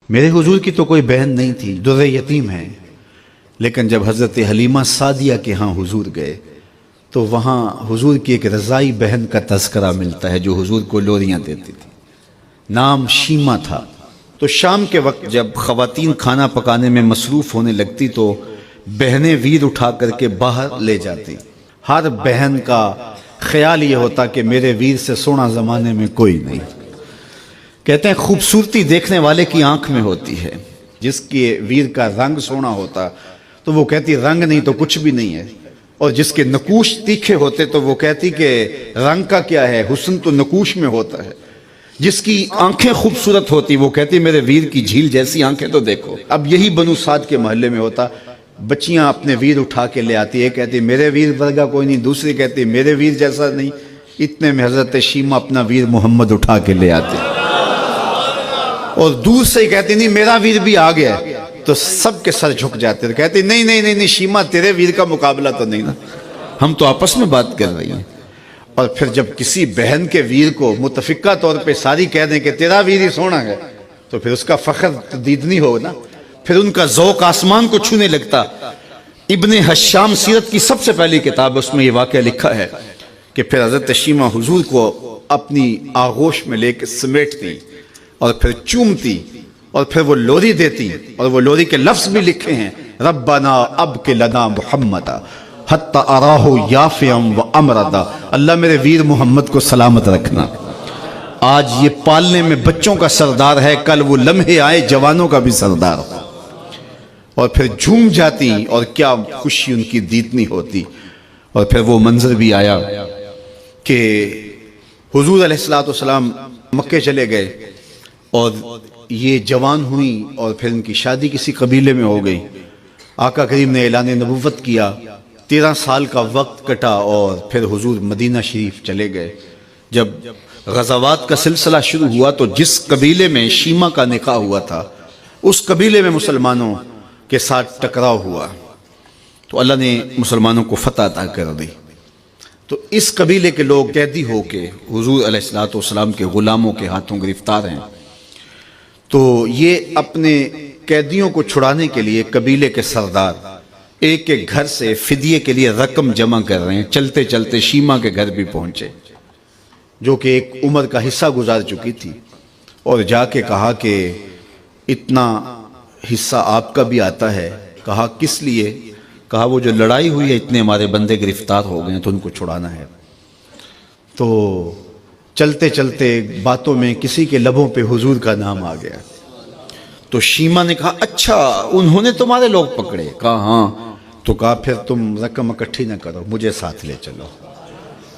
میرے حضور کی تو کوئی بہن نہیں تھی، در یتیم ہے، لیکن جب حضرت حلیمہ سعدیہ کے ہاں حضور گئے تو وہاں حضور کی ایک رضائی بہن کا تذکرہ ملتا ہے جو حضور کو لوریاں دیتی تھی، نام شیمہ تھا۔ تو شام کے وقت جب خواتین کھانا پکانے میں مصروف ہونے لگتی تو بہنیں ویر اٹھا کر کے باہر لے جاتی۔ ہر بہن کا خیال یہ ہوتا کہ میرے ویر سے سونا زمانے میں کوئی نہیں۔ کہتے ہیں خوبصورتی دیکھنے والے کی آنکھ میں ہوتی ہے، جس کے ویر کا رنگ سونا ہوتا تو وہ کہتی رنگ نہیں تو کچھ بھی نہیں ہے، اور جس کے نقوش تیکھے ہوتے تو وہ کہتی کہ رنگ کا کیا ہے، حسن تو نقوش میں ہوتا ہے۔ جس کی آنکھیں خوبصورت ہوتی وہ کہتی میرے ویر کی جھیل جیسی آنکھیں تو دیکھو۔ اب یہی بنو سعد کے محلے میں ہوتا، بچیاں اپنے ویر اٹھا کے لے آتی، ایک کہتی میرے ویر ورگا کوئی نہیں، دوسری کہتی میرے ویر جیسا نہیں۔ اتنے میں حضرت شیمہ اپنا ویر محمد اٹھا کے لے آتے اور دور سے ہی کہتی نہیں میرا ویر بھی آ گیا ہے، تو سب کے سر جھک جاتے، کہتی نہیں نہیں نہیں نہیں شیمہ تیرے ویر کا مقابلہ تو نہیں نا، ہم تو آپس میں بات کر رہی ہیں۔ اور پھر جب کسی بہن کے ویر کو متفقہ طور پہ ساری کہہ دیں کہ تیرا ویر ہی سونا ہے تو پھر اس کا فخر تدیدنی ہو نا، پھر ان کا ذوق آسمان کو چھونے لگتا۔ ابن حشام سیرت کی سب سے پہلی کتاب، اس میں یہ واقعہ لکھا ہے کہ پھر حضرت شیمہ حضور کو اپنی آغوش میں لے کے سمیٹتی اور پھر چومتی اور پھر وہ لوری دیتی، اور وہ لوری کے لفظ بھی لکھے ہیں ربنا ابق لنا محمدا حتی اراہ یافعا و امردا، اللہ میرے ویر محمد کو سلامت رکھنا، آج یہ پالنے میں بچوں کا سردار ہے، کل وہ لمحے آئے جوانوں کا بھی سردار ہو۔ اور پھر جھوم جاتی اور کیا خوشی ان کی دیتنی ہوتی۔ اور پھر وہ منظر بھی آیا کہ حضور علیہ السلام مکے چلے گئے اور یہ جوان ہوئی اور پھر ان کی شادی کسی قبیلے میں ہو گئی۔ آقا کریم نے اعلان نبوت کیا، 13 سال کا وقت کٹا اور پھر حضور مدینہ شریف چلے گئے۔ جب غزوات کا سلسلہ شروع ہوا تو جس قبیلے میں شیمہ کا نکاح ہوا تھا اس قبیلے میں مسلمانوں کے ساتھ ٹکراؤ ہوا تو اللہ نے مسلمانوں کو فتح عطا کر دی۔ تو اس قبیلے کے لوگ قیدی ہو کے حضور علیہ السلام کے غلاموں کے ہاتھوں گرفتار ہیں۔ تو یہ اپنے قیدیوں کو چھڑانے کے لیے قبیلے کے سردار ایک ایک گھر سے فدیے کے لیے رقم جمع کر رہے ہیں۔ چلتے چلتے شیمہ کے گھر بھی پہنچے جو کہ ایک عمر کا حصہ گزار چکی تھی، اور جا کے کہا کہ اتنا حصہ آپ کا بھی آتا ہے۔ کہا کس لیے؟ کہا وہ جو لڑائی ہوئی ہے اتنے ہمارے بندے گرفتار ہو گئے ہیں تو ان کو چھڑانا ہے۔ تو چلتے چلتے باتوں میں کسی کے لبوں پہ حضور کا نام آ گیا تو شیمہ نے کہا اچھا انہوں نے تمہارے لوگ پکڑے؟ کہا ہاں۔ تو کہا پھر تم رقم اکٹھی نہ کرو، مجھے ساتھ لے چلو۔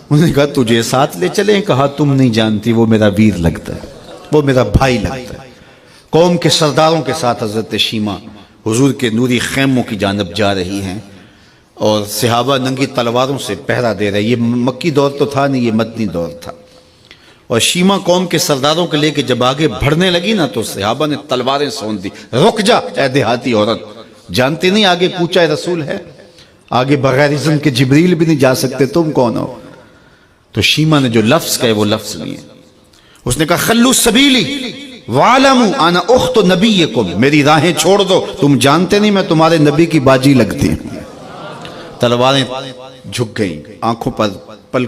انہوں نے کہا تجھے ساتھ لے چلیں؟ کہا تم نہیں جانتی وہ میرا ویر لگتا ہے، وہ میرا بھائی لگتا ہے۔ قوم کے سرداروں کے ساتھ حضرت شیمہ حضور کے نوری خیموں کی جانب جا رہی ہیں اور صحابہ ننگی تلواروں سے پہرا دے رہے۔ یہ مکی دور تو تھا نہیں، یہ مدنی دور تھا۔ اور شیمہ قوم کے سرداروں کے لے کے جب آگے بڑھنے لگی نا تو صحابہ نے تلواریں سونت دی، رک جا اے دیہاتی عورت، جانتے نہیں آگے کوچہ رسول ہے، آگے بغیر اذن کے جبریل بھی نہیں جا سکتے، تم کون ہو؟ تو شیمہ نے جو لفظ کہے وہ لفظ نہیں ہے، اس نے کہا خلو سبیلی وَعَلَمُوا أَنَا أُخْتُ نَبِيِّكُمْ، میری راہیں چھوڑ دو، تم جانتے نہیں میں تمہارے نبی کی باجی لگتی ہوں۔ تلواریں جھک گئیں، آنکھوں پر پل